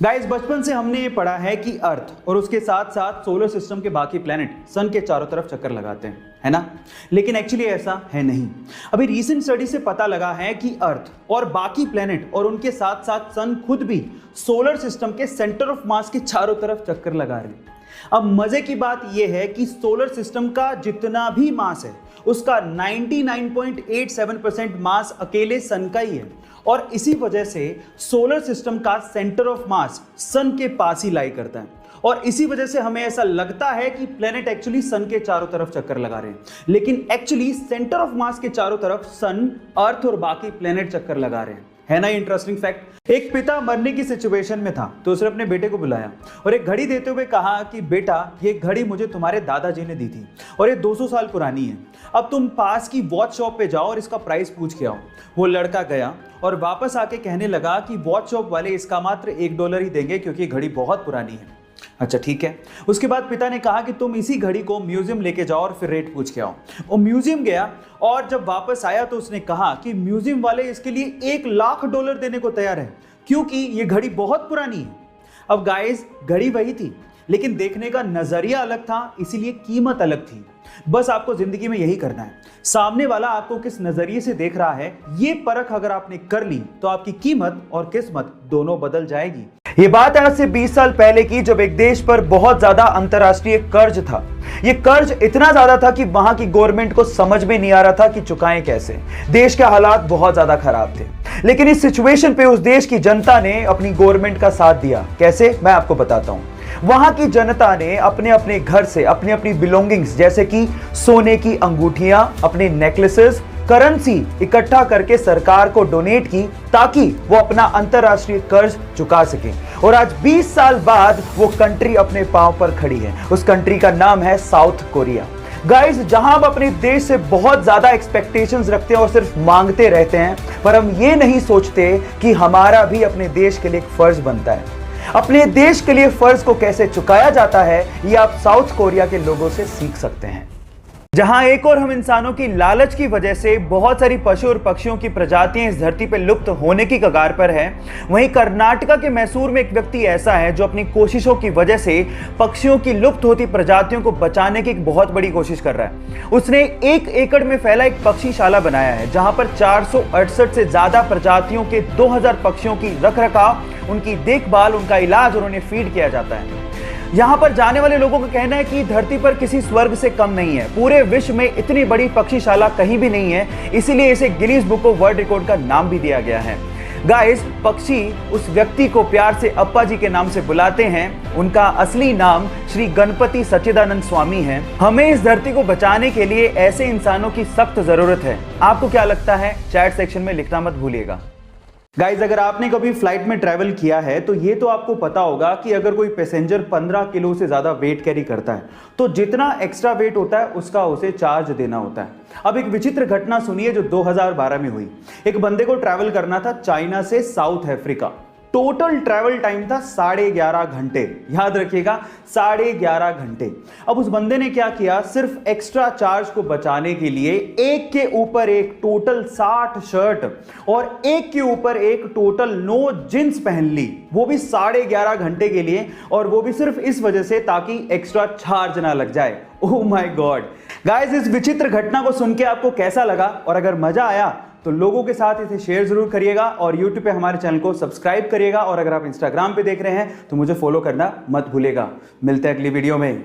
Guys, बचपन से हमने ये पढ़ा है कि अर्थ और उसके साथ साथ सोलर सिस्टम के बाकी प्लैनेट सन के चारों तरफ चक्कर लगाते हैं, है ना। लेकिन एक्चुअली ऐसा है नहीं। अभी रीसेंट स्टडी से पता लगा है कि अर्थ और बाकी प्लैनेट और उनके साथ साथ सन खुद भी सोलर सिस्टम के सेंटर ऑफ मास के चारों तरफ चक्कर लगा रहे हैं। अब मजे की बात यह है कि सोलर सिस्टम का जितना भी मास है उसका 99.87% मास अकेले सन का ही है और इसी वजह से सोलर सिस्टम का सेंटर ऑफ मास सन के पास ही लाई करता है और इसी वजह से हमें ऐसा लगता है कि प्लेनेट एक्चुअली सन के चारों तरफ चक्कर लगा रहे हैं, लेकिन एक्चुअली सेंटर ऑफ मास के चारों तरफ सन, अर्थ और बाकी प्लेनेट चक्कर लगा रहे हैं। है ना इंटरेस्टिंग फैक्ट। एक पिता मरने की सिचुएशन में था तो उसने अपने बेटे को बुलाया और एक घड़ी देते हुए कहा कि बेटा, ये घड़ी मुझे तुम्हारे दादाजी ने दी थी और ये 200 साल पुरानी है। अब तुम पास की वॉच शॉप पे जाओ और इसका प्राइस पूछ के आओ। वो लड़का गया और वापस आके कहने लगा कि वॉच शॉप वाले इसका मात्र $1 ही देंगे क्योंकि घड़ी बहुत पुरानी है। अच्छा ठीक है। उसके बाद पिता ने कहा कि तुम इसी घड़ी को म्यूजियम लेके जाओ और फिर रेट पूछ के आओ। वो म्यूजियम गया और जब वापस आया तो उसने कहा कि म्यूजियम वाले इसके लिए $1,00,000 देने को तैयार है क्योंकि ये घड़ी बहुत पुरानी है। अब गाइस, घड़ी वही थी लेकिन देखने का नजरिया अलग था, इसीलिए कीमत अलग थी। बस आपको जिंदगी में यही करना है, सामने वाला आपको किस नजरिए से देख रहा है ये परख अगर आपने कर ली तो आपकी कीमत और किस्मत दोनों बदल जाएगी। ये बात है आज से 20 साल पहले की, जब एक देश पर बहुत ज्यादा अंतरराष्ट्रीय कर्ज था। ये कर्ज इतना ज्यादा था कि वहां की गवर्नमेंट को समझ में नहीं आ रहा था कि चुकाएं कैसे। देश के हालात बहुत ज्यादा खराब थे, लेकिन इस सिचुएशन पे उस देश की जनता ने अपनी गवर्नमेंट का साथ दिया। कैसे, मैं आपको बताता हूं। वहां की जनता ने अपने अपने घर से अपनी अपनी बिलोंगिंग्स जैसे कि सोने की अंगूठियां, अपने नेकलेसेस, करेंसी इकट्ठा करके सरकार को डोनेट की ताकि वो अपना अंतरराष्ट्रीय कर्ज चुका सके। और आज 20 साल बाद वो कंट्री अपने पांव पर खड़ी है। उस कंट्री का नाम है साउथ कोरिया। गाइस, जहां हम अपने देश से बहुत ज्यादा एक्सपेक्टेशंस रखते हैं और सिर्फ मांगते रहते हैं, पर हम ये नहीं सोचते कि हमारा भी अपने देश के लिए एक फर्ज बनता है। अपने देश के लिए फर्ज को कैसे चुकाया जाता है ये आप साउथ कोरिया के लोगों से सीख सकते हैं। जहां एक और हम इंसानों की लालच की वजह से बहुत सारी पशु और पक्षियों की प्रजातियां इस धरती पर लुप्त होने की कगार पर है, वहीं कर्नाटका के मैसूर में एक व्यक्ति ऐसा है जो अपनी कोशिशों की वजह से पक्षियों की लुप्त होती प्रजातियों को बचाने की एक बहुत बड़ी कोशिश कर रहा है। उसने 1 एकड़ में फैला एक पक्षीशाला बनाया है जहां पर 468 से ज्यादा प्रजातियों के 2000 पक्षियों की रखरखाव, उनकी देखभाल, उनका इलाज और उन्हें फीड किया जाता है। यहां पर जाने वाले लोगों का कहना है कि धरती पर किसी स्वर्ग से कम नहीं है। पूरे विश्व में इतनी बड़ी पक्षीशाला कहीं भी नहीं है, इसीलिए इसे Guinness book of world record का नाम भी दिया गया है। गाइस, पक्षी उस व्यक्ति को प्यार से अप्पा जी के नाम से बुलाते हैं। उनका असली नाम श्री गणपति सच्चिदानंद स्वामी है। हमें इस धरती को बचाने के लिए ऐसे इंसानों की सख्त जरूरत है। आपको क्या लगता है? चैट सेक्शन में लिखना मत भूलिएगा। गाइज, अगर आपने कभी फ्लाइट में ट्रैवल किया है तो ये तो आपको पता होगा कि अगर कोई पैसेंजर 15 किलो से ज्यादा वेट कैरी करता है तो जितना एक्स्ट्रा वेट होता है उसका उसे चार्ज देना होता है। अब एक विचित्र घटना सुनिए जो 2012 में हुई। एक बंदे को ट्रैवल करना था चाइना से south Africa. Total travel time था 11.5 घंटे। याद रखिएगा, 11.5 घंटे। अब उस बंदे ने क्या किया, सिर्फ एक्स्ट्रा चार्ज को बचाने के लिए एक के ऊपर एक टोटल 60 शर्ट और एक के ऊपर एक टोटल 9 जींस पहन ली, वो भी 11.5 घंटे के लिए, और वो भी सिर्फ इस वजह से ताकि एक्स्ट्रा चार्ज ना लग जाए। Oh my God. गाइस, इस विचित्र घटना को सुन के आपको कैसा लगा? और अगर मजा आया तो लोगों के साथ इसे शेयर जरूर करिएगा और YouTube पे हमारे चैनल को सब्सक्राइब करिएगा। और अगर आप Instagram पे देख रहे हैं तो मुझे फॉलो करना मत भूलिएगा। मिलते हैं अगली वीडियो में।